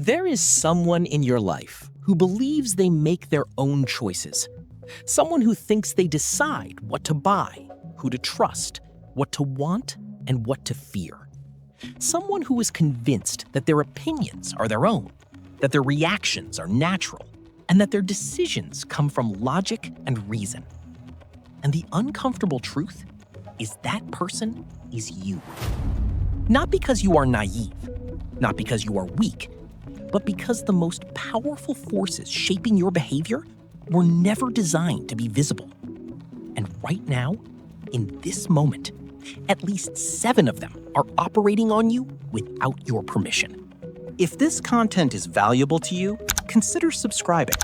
There is someone in your life who believes they make their own choices. Someone who thinks they decide what to buy, who to trust, what to want, and what to fear. Someone who is convinced that their opinions are their own, that their reactions are natural, and that their decisions come from logic and reason. And the uncomfortable truth is that person is you. Not because you are naive, not because you are weak, but because the most powerful forces shaping your behavior were never designed to be visible. And right now, in this moment, at least 7 of them are operating on you without your permission. If this content is valuable to you, consider subscribing.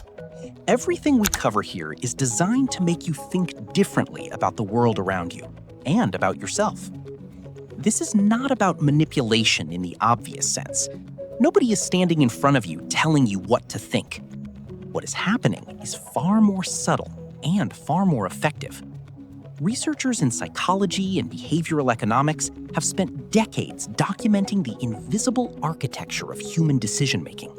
Everything we cover here is designed to make you think differently about the world around you and about yourself. This is not about manipulation in the obvious sense. Nobody is standing in front of you telling you what to think. What is happening is far more subtle and far more effective. Researchers in psychology and behavioral economics have spent decades documenting the invisible architecture of human decision-making.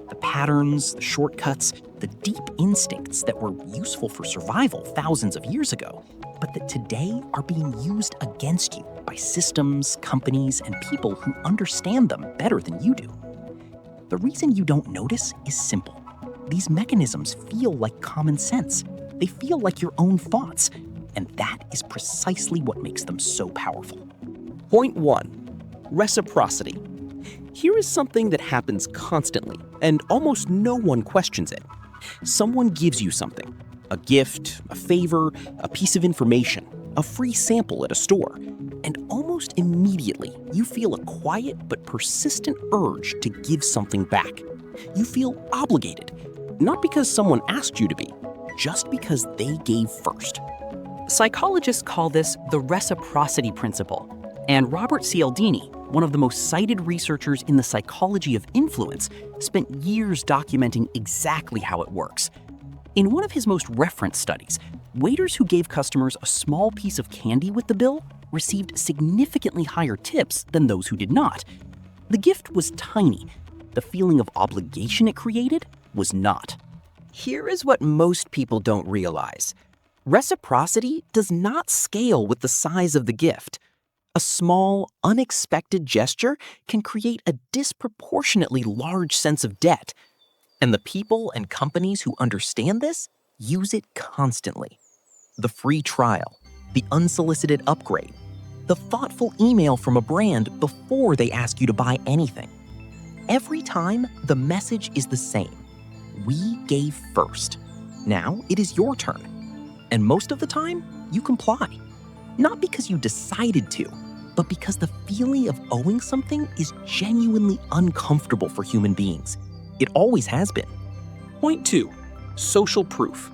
The patterns, the shortcuts, the deep instincts that were useful for survival thousands of years ago, but that today are being used against you by systems, companies, and people who understand them better than you do. The reason you don't notice is simple. These mechanisms feel like common sense. They feel like your own thoughts, and that is precisely what makes them so powerful. Point 1. Reciprocity. Here is something that happens constantly, and almost no one questions it. Someone gives you something, a gift, a favor, a piece of information, a free sample at a store, and almost immediately you feel a quiet but persistent urge to give something back. You feel obligated, not because someone asked you to be, just because they gave first. Psychologists call this the reciprocity principle, and Robert Cialdini, one of the most cited researchers in the psychology of influence, spent years documenting exactly how it works. In one of his most referenced studies, waiters who gave customers a small piece of candy with the bill received significantly higher tips than those who did not. The gift was tiny. The feeling of obligation it created was not. Here is what most people don't realize. Reciprocity does not scale with the size of the gift. A small, unexpected gesture can create a disproportionately large sense of debt. And the people and companies who understand this use it constantly. The free trial, the unsolicited upgrade, the thoughtful email from a brand before they ask you to buy anything. Every time, the message is the same. We gave first. Now it is your turn. And most of the time, you comply. Not because you decided to, but because the feeling of owing something is genuinely uncomfortable for human beings. It always has been. Point 2. Social proof.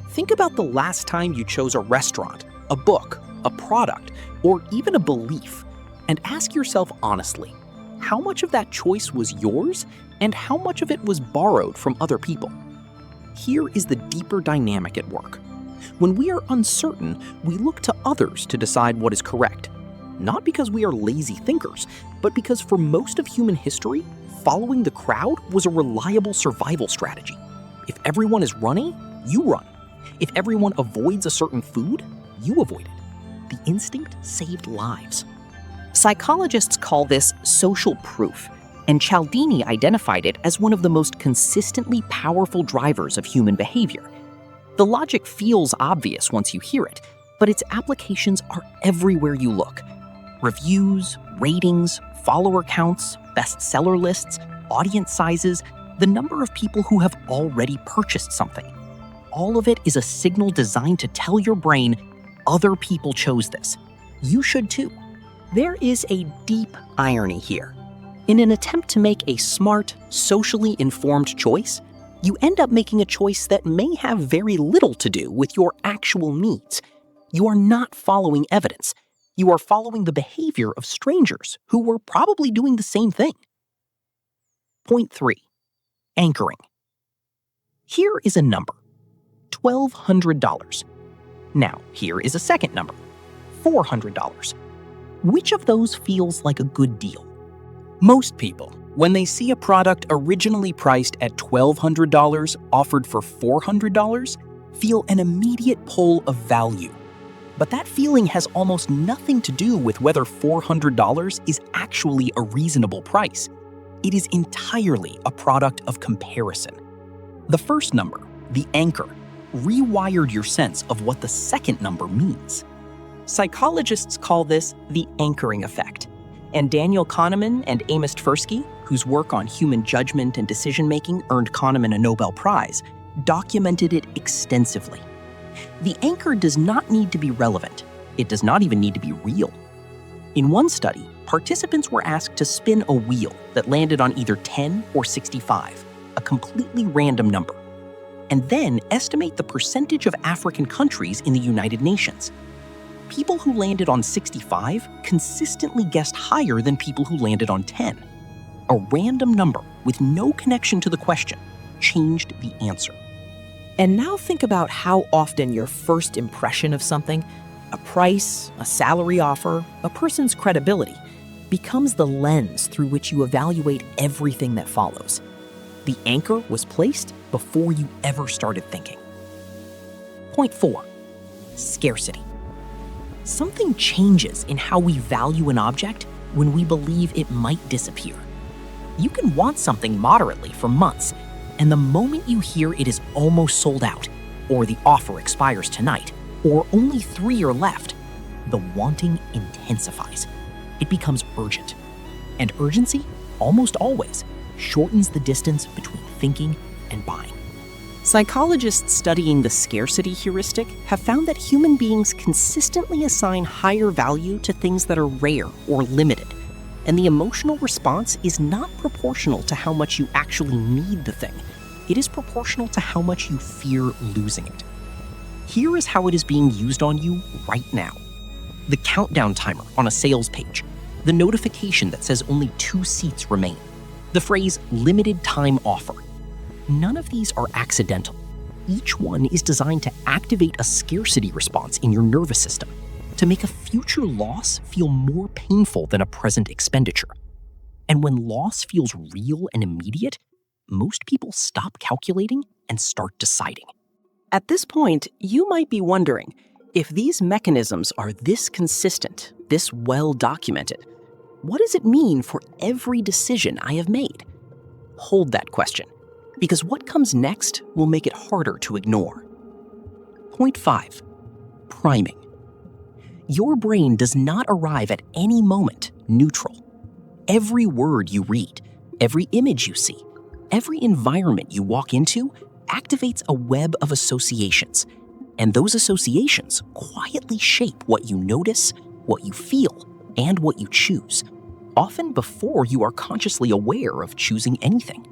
Think about the last time you chose a restaurant, a book, a product, or even a belief, and ask yourself honestly, how much of that choice was yours and how much of it was borrowed from other people? Here is the deeper dynamic at work. When we are uncertain, we look to others to decide what is correct. Not because we are lazy thinkers, but because for most of human history, following the crowd was a reliable survival strategy. If everyone is running, you run. If everyone avoids a certain food, you avoid it. The instinct saved lives. Psychologists call this social proof, and Cialdini identified it as one of the most consistently powerful drivers of human behavior. The logic feels obvious once you hear it, but its applications are everywhere you look. Reviews, ratings, follower counts, bestseller lists, audience sizes, the number of people who have already purchased something. All of it is a signal designed to tell your brain, other people chose this. You should too. There is a deep irony here. In an attempt to make a smart, socially informed choice, you end up making a choice that may have very little to do with your actual needs. You are not following evidence. You are following the behavior of strangers who were probably doing the same thing. Point 3. Anchoring. Here is a number, $1,200. Now, here is a second number, $400. Which of those feels like a good deal? Most people, when they see a product originally priced at $1,200 offered for $400, feel an immediate pull of value. But that feeling has almost nothing to do with whether $400 is actually a reasonable price. It is entirely a product of comparison. The first number, the anchor, rewired your sense of what the second number means. Psychologists call this the anchoring effect, and Daniel Kahneman and Amos Tversky, whose work on human judgment and decision-making earned Kahneman a Nobel Prize, documented it extensively. The anchor does not need to be relevant. It does not even need to be real. In one study, participants were asked to spin a wheel that landed on either 10 or 65, a completely random number, and then estimate the percentage of African countries in the United Nations. People who landed on 65 consistently guessed higher than people who landed on 10. A random number with no connection to the question changed the answer. And now think about how often your first impression of something, a price, a salary offer, a person's credibility, becomes the lens through which you evaluate everything that follows. The anchor was placed before you ever started thinking. Point 4, scarcity. Something changes in how we value an object when we believe it might disappear. You can want something moderately for months, and the moment you hear it is almost sold out, or the offer expires tonight, or only 3 are left, the wanting intensifies. It becomes urgent. And urgency, almost always, shortens the distance between thinking and buying. Psychologists studying the scarcity heuristic have found that human beings consistently assign higher value to things that are rare or limited, and the emotional response is not proportional to how much you actually need the thing. It is proportional to how much you fear losing it. Here is how it is being used on you right now. The countdown timer on a sales page, the notification that says only 2 seats remain, the phrase limited time offer. None of these are accidental. Each one is designed to activate a scarcity response in your nervous system, to make a future loss feel more painful than a present expenditure. And when loss feels real and immediate, most people stop calculating and start deciding. At this point, you might be wondering, if these mechanisms are this consistent, this well documented, what does it mean for every decision I have made? Hold that question, because what comes next will make it harder to ignore. Point 5, priming. Your brain does not arrive at any moment neutral. Every word you read, every image you see, every environment you walk into activates a web of associations, and those associations quietly shape what you notice, what you feel, and what you choose, often before you are consciously aware of choosing anything.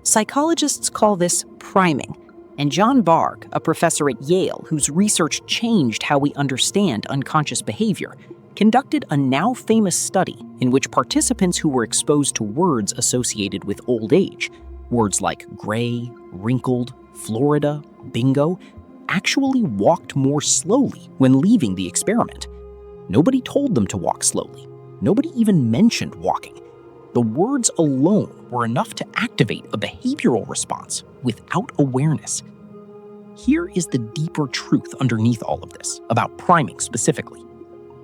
Psychologists call this priming, and John Bargh, a professor at Yale whose research changed how we understand unconscious behavior, conducted a now famous study in which participants who were exposed to words associated with old age, words like gray, wrinkled, Florida, bingo, actually walked more slowly when leaving the experiment. Nobody told them to walk slowly. Nobody even mentioned walking. The words alone were enough to activate a behavioral response without awareness. Here is the deeper truth underneath all of this, about priming specifically.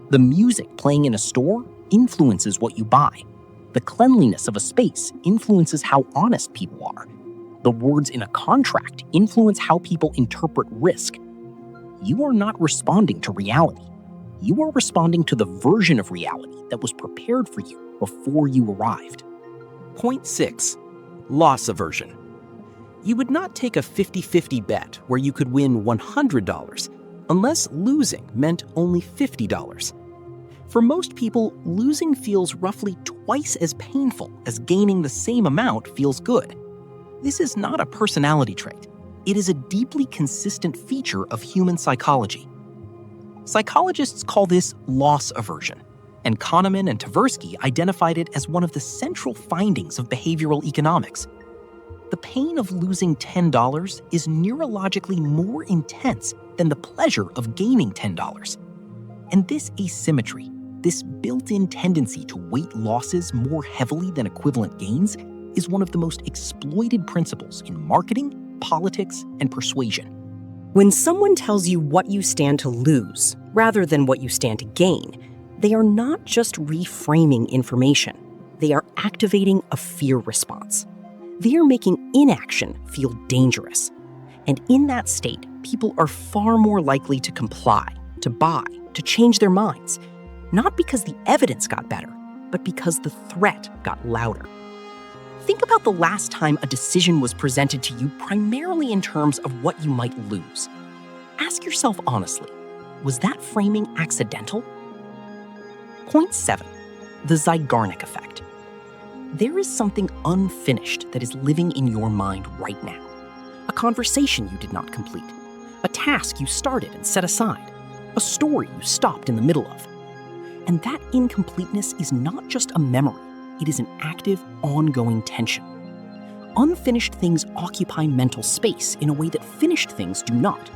The music playing in a store influences what you buy. The cleanliness of a space influences how honest people are. The words in a contract influence how people interpret risk. You are not responding to reality. You are responding to the version of reality that was prepared for you before you arrived. Point 6, loss aversion. You would not take a 50-50 bet where you could win $100 unless losing meant only $50. For most people, losing feels roughly twice as painful as gaining the same amount feels good. This is not a personality trait. It is a deeply consistent feature of human psychology. Psychologists call this loss aversion, and Kahneman and Tversky identified it as one of the central findings of behavioral economics. The pain of losing $10 is neurologically more intense than the pleasure of gaining $10. And this asymmetry, This built-in tendency to weight losses more heavily than equivalent gains is one of the most exploited principles in marketing, politics, and persuasion. When someone tells you what you stand to lose rather than what you stand to gain, they are not just reframing information. They are activating a fear response. They are making inaction feel dangerous. And in that state, people are far more likely to comply, to buy, to change their minds, not because the evidence got better, but because the threat got louder. Think about the last time a decision was presented to you primarily in terms of what you might lose. Ask yourself honestly, was that framing accidental? Point 7, the Zeigarnik Effect. There is something unfinished that is living in your mind right now. A conversation you did not complete, a task you started and set aside, a story you stopped in the middle of. And that incompleteness is not just a memory, it is an active, ongoing tension. Unfinished things occupy mental space in a way that finished things do not.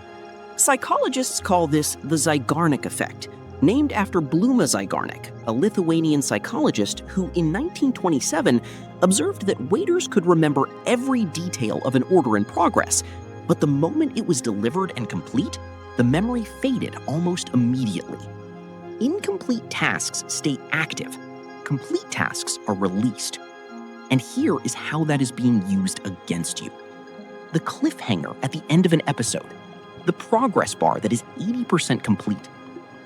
Psychologists call this the Zeigarnik Effect, named after Bluma Zeigarnik, a Lithuanian psychologist who in 1927 observed that waiters could remember every detail of an order in progress, but the moment it was delivered and complete, the memory faded almost immediately. Incomplete tasks stay active. Complete tasks are released. And here is how that is being used against you. The cliffhanger at the end of an episode, the progress bar that is 80% complete,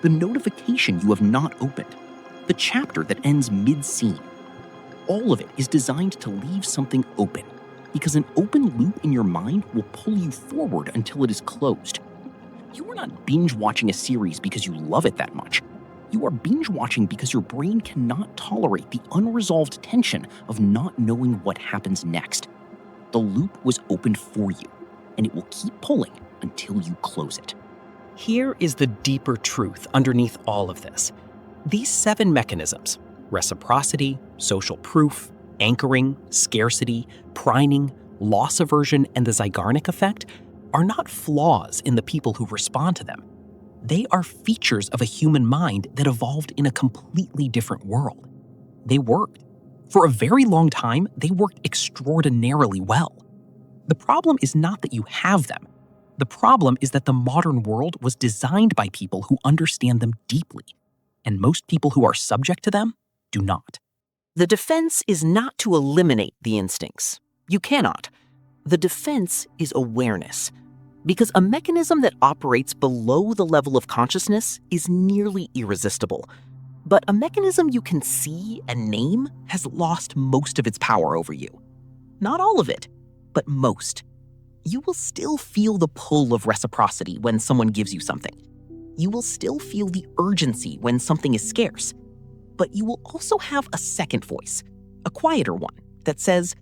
the notification you have not opened, the chapter that ends mid-scene. All of it is designed to leave something open, because an open loop in your mind will pull you forward until it is closed. You are not binge-watching a series because you love it that much. You are binge-watching because your brain cannot tolerate the unresolved tension of not knowing what happens next. The loop was opened for you, and it will keep pulling until you close it. Here is the deeper truth underneath all of this. These 7 mechanisms, reciprocity, social proof, anchoring, scarcity, priming, loss aversion, and the Zeigarnik effect, are not flaws in the people who respond to them. They are features of a human mind that evolved in a completely different world. They worked. For a very long time, they worked extraordinarily well. The problem is not that you have them. The problem is that the modern world was designed by people who understand them deeply, and most people who are subject to them do not. The defense is not to eliminate the instincts. You cannot. The defense is awareness. Because a mechanism that operates below the level of consciousness is nearly irresistible. But a mechanism you can see and name has lost most of its power over you. Not all of it, but most. You will still feel the pull of reciprocity when someone gives you something. You will still feel the urgency when something is scarce. But you will also have a second voice, a quieter one, that says,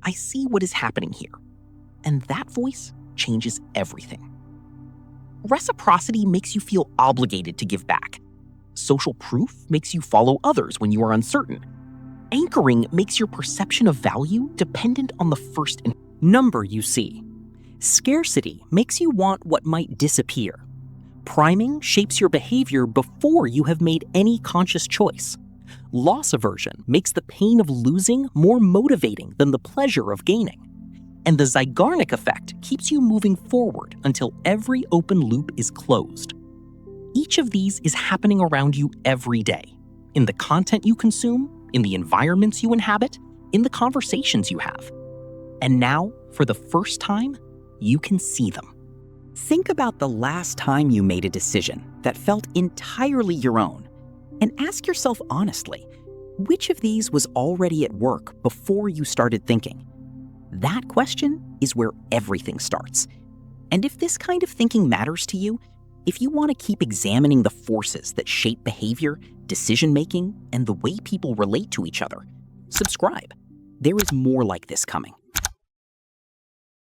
I see what is happening here. And that voice changes everything. Reciprocity makes you feel obligated to give back. Social proof makes you follow others when you are uncertain. Anchoring makes your perception of value dependent on the first number you see. Scarcity makes you want what might disappear. Priming shapes your behavior before you have made any conscious choice. Loss aversion makes the pain of losing more motivating than the pleasure of gaining. And the Zeigarnik effect keeps you moving forward until every open loop is closed. Each of these is happening around you every day, in the content you consume, in the environments you inhabit, in the conversations you have. And now, for the first time, you can see them. Think about the last time you made a decision that felt entirely your own, and ask yourself honestly, which of these was already at work before you started thinking? That question is where everything starts. And if this kind of thinking matters to you, if you want to keep examining the forces that shape behavior, decision-making, and the way people relate to each other, subscribe. There is more like this coming.